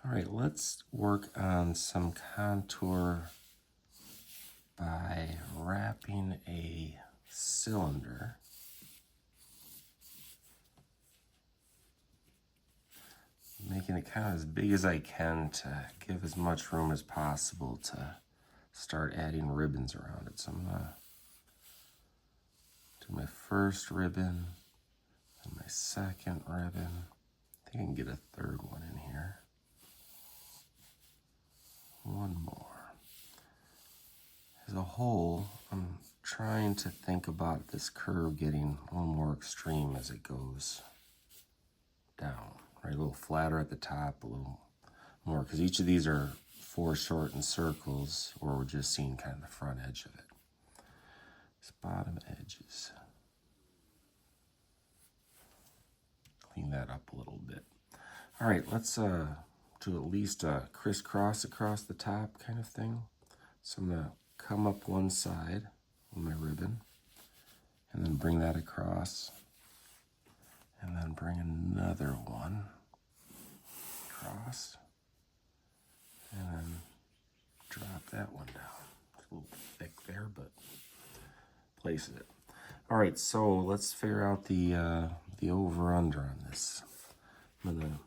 All right, let's work on some contour by wrapping a cylinder. Making it kind of as big as I can to give as much room as possible to start adding ribbons around it. So I'm gonna do my first ribbon and my second ribbon. I think I can get a third one in here. One more. As a whole, I'm trying to think about this curve getting a little more extreme as it goes down, right? A little flatter at the top, a little more, because each of these are foreshortened circles, or we're just seeing kind of the front edge of it. These bottom edges. Clean that up a little bit. All right, let's do at least a crisscross across the top kind of thing. So I'm gonna come up one side with my ribbon and then bring that across and then bring another one across and then drop that one down. It's a little thick there, but places it. All right, so let's figure out the over-under on this. I'm gonna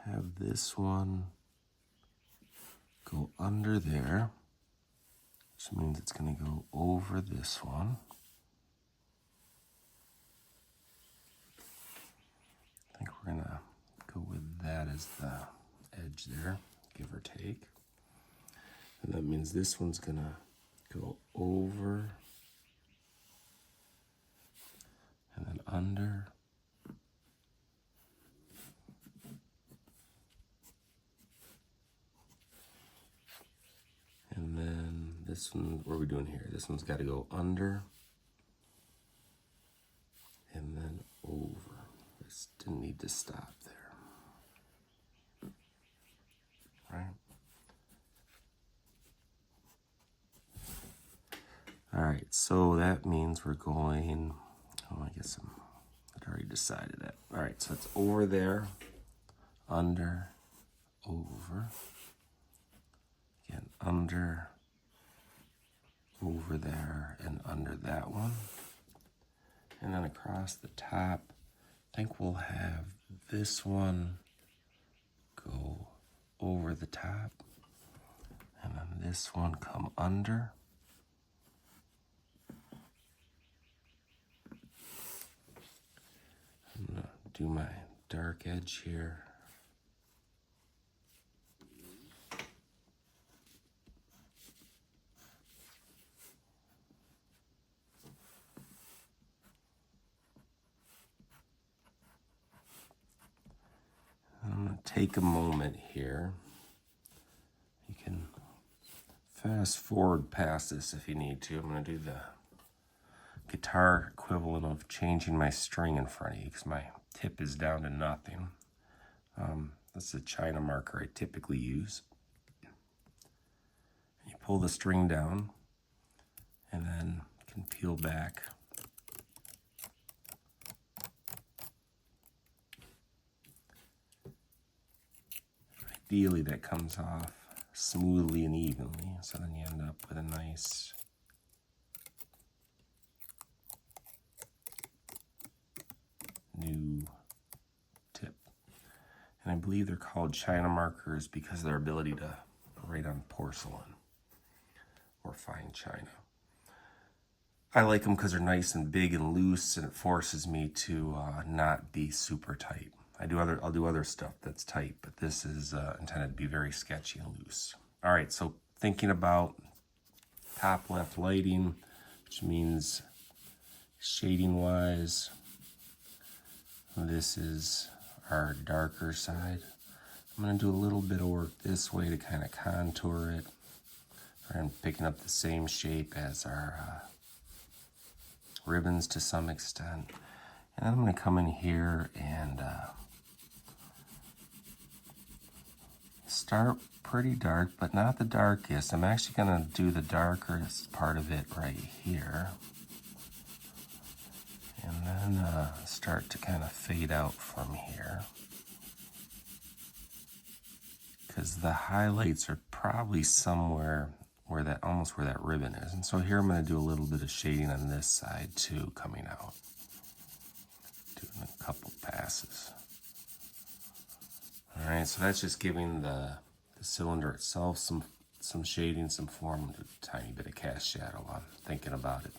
have this one go under there, which means it's gonna go over this one. I think we're gonna go with that as the edge there, give or take. And that means this one's gonna go over and then under. And then this one, what are we doing here? This one's gotta go under and then over. This didn't need to stop there. Right? All right, so that means we're going, I guess I'd already decided that. All right, so it's over there, under, over. Again, under, over there, and under that one. And then across the top, I think we'll have this one go over the top, and then this one come under. I'm gonna do my dark edge here. I'm gonna take a moment here. You can fast forward past this if you need to. I'm gonna do the guitar equivalent of changing my string in front of you because my tip is down to nothing. That's the China marker I typically use. You pull the string down and then you can peel back. Ideally that comes off smoothly and evenly, so then you end up with a nice new tip. And I believe they're called China markers because of their ability to write on porcelain or fine china. I like them because they're nice and big and loose, and it forces me to not be super tight. I'll do other stuff that's tight, but this is intended to be very sketchy and loose. All right, so thinking about top left lighting, which means shading wise, this is our darker side. I'm gonna do a little bit of work this way to kind of contour it. I'm picking up the same shape as our ribbons to some extent. And I'm gonna come in here and start pretty dark, but not the darkest. I'm actually gonna do the darkest part of it right here. And then start to kind of fade out from here. because the highlights are probably somewhere where that, almost where that ribbon is. And so here I'm going to do a little bit of shading on this side too, coming out. Doing a couple passes. All right, so that's just giving the cylinder itself some shading, some form, a tiny bit of cast shadow while I'm thinking about it.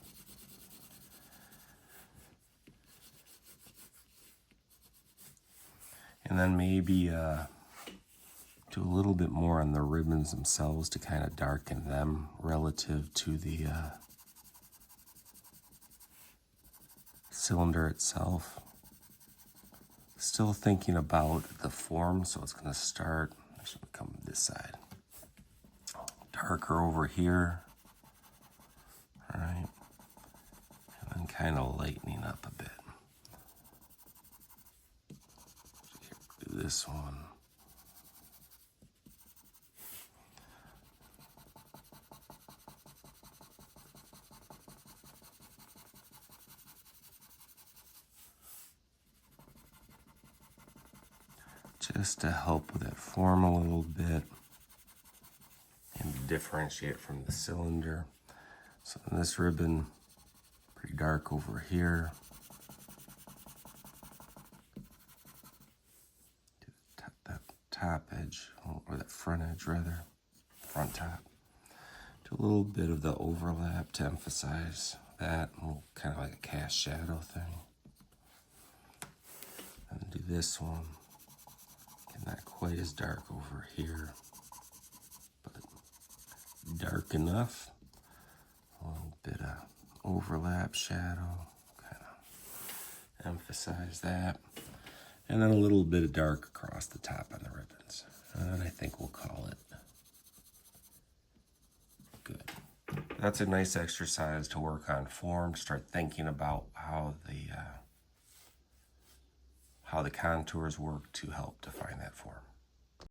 And then maybe do a little bit more on the ribbons themselves to kind of darken them relative to the cylinder itself. Still thinking about the form, so it's going to start, actually come this side. Darker over here. All right. And then kind of lightening up a bit. Do this one. Just to help with that form a little bit and to differentiate from the cylinder. So this ribbon, pretty dark over here. Do that top edge, or that front edge rather, front top. Do a little bit of the overlap to emphasize that, kind of like a cast shadow thing. And do this one. Not quite as dark over here, but dark enough. A little bit of overlap shadow, kind of emphasize that. And then a little bit of dark across the top on the ribbons. And I think we'll call it good. That's a nice exercise to work on form, start thinking about how the contours work to help define that form.